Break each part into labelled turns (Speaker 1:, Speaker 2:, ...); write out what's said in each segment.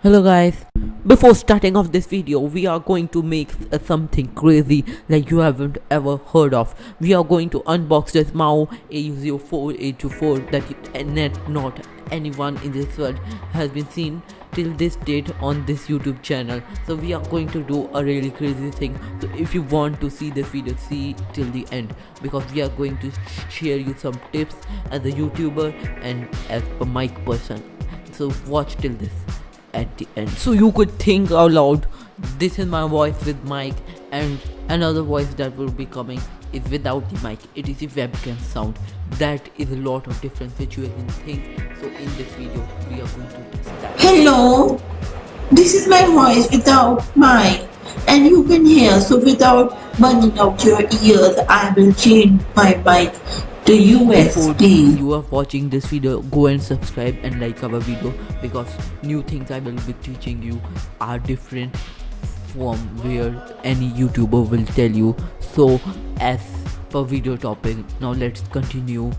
Speaker 1: Hello guys, before starting off this video we are going to make something crazy like you haven't ever heard of. We are going to unbox this MAO AU04 that not anyone in this world has been seen till this date on this YouTube channel. So we are going to do a really crazy thing. So if you want to see this video, see till the end, because we are going to share you some tips as a YouTuber and as a mic person. So watch till this at the end, so you could think out loud. This is my voice with mic, and another voice that will be coming is without the mic. It is a webcam sound. That is a lot of difference which you can think. So in this video we are going to test that.
Speaker 2: Hello, this is my voice without mic, and you can hear. So without burning out your ears, I will change my mic to
Speaker 1: Before
Speaker 2: USB.
Speaker 1: you are watching this video, go and subscribe and like our video, because new things I will be teaching you are different from where any YouTuber will tell you. So as per video topic, now let's continue.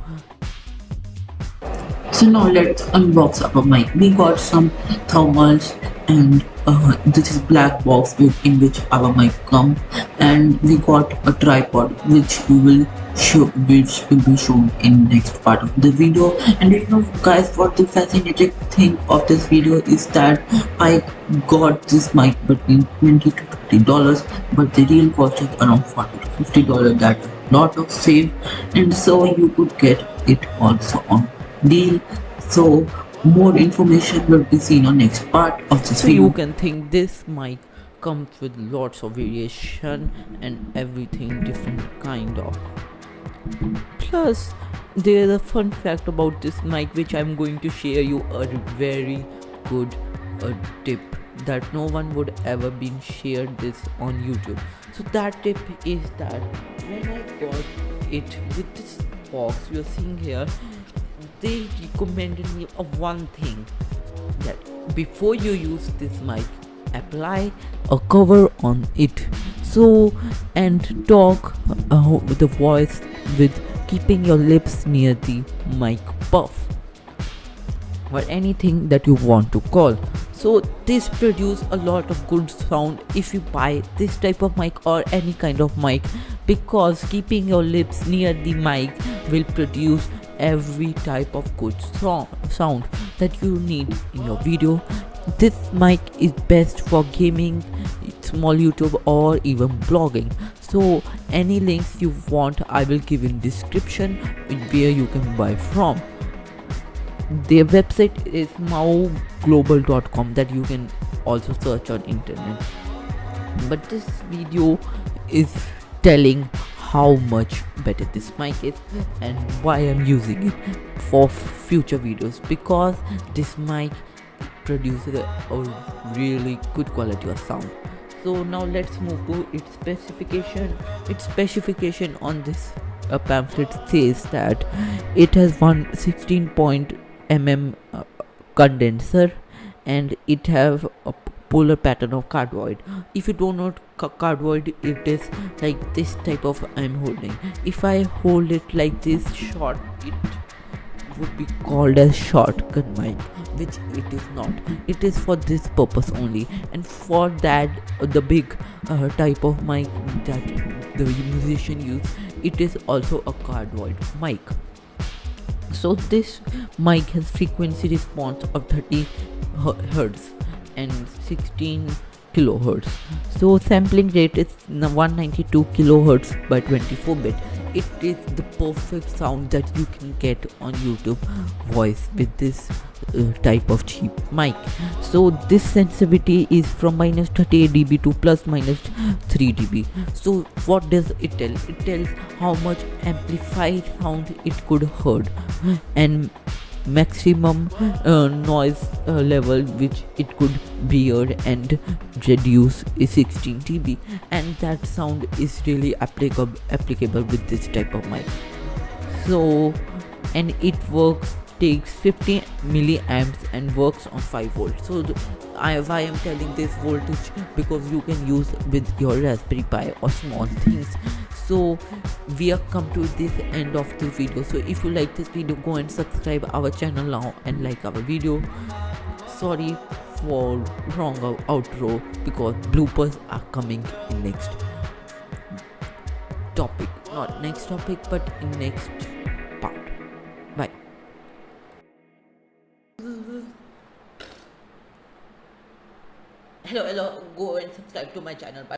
Speaker 2: So now let's unbox our mic. We got some thermals, and this is black box in which our mic comes, and we got a tripod which will be shown in next part of the video. And you know guys, what the fascinating thing of this video is that I got this mic between $20 to $50, but the real cost is around $40 to $50. That's a lot of save, and so you could get it also on deal. So more information will be seen on next part of this
Speaker 1: So
Speaker 2: video.
Speaker 1: you can think this mic comes with lots of variation and everything different kind of. Plus there is a fun fact about this mic which I'm going to share you, a very good tip that no one would ever been shared this on YouTube. So that tip is that when I got it with this box you are seeing here, they recommended me of one thing, that before you use this mic, apply a cover on it, so and talk with the voice with keeping your lips near the mic puff or anything that you want to call. So this produce a lot of good sound if you buy this type of mic or any kind of mic, because keeping your lips near the mic will produce every type of good sound that you need in your video. This mic is best for gaming, small YouTube, or even blogging. So any links you want I will give in description where you can buy from. Their website is maoglobal.com that you can also search on internet. But this video is telling how much better this mic is and why I'm using it for future videos, because this mic produces a really good quality of sound. So now let's move to its specification. Its specification on this pamphlet says that it has 16mm condenser, and it have a polar pattern of cardioid. If you don't know cardioid, it is like this type of I'm holding. If I hold it like this short, it would be called as shotgun mic, which it is not. It is for this purpose only, and for that the big type of mic that the musician use, it is also a cardioid mic. So this mic has frequency response of 30 hertz and 16 kilohertz. So sampling rate is 192 kilohertz by 24 bit. It is the perfect sound that you can get on YouTube voice with this type of cheap mic. So this sensitivity is from -38 dB to ±3 dB. So what does it tell? It tells how much amplified sound it could heard, and maximum noise level which it could bear and reduce is 16 dB, and that sound is really applicable with this type of mic. So and it takes 50 milliamps and works on 5 volts. So why I'm telling this voltage, because you can use with your Raspberry Pi or small things. So we have come to this end of the video. So if you like this video, go and subscribe our channel now and like our video. Sorry for wrong outro because bloopers are coming in next topic. Not next topic, but in next part. Bye. Hello, go and subscribe to my channel. Bye.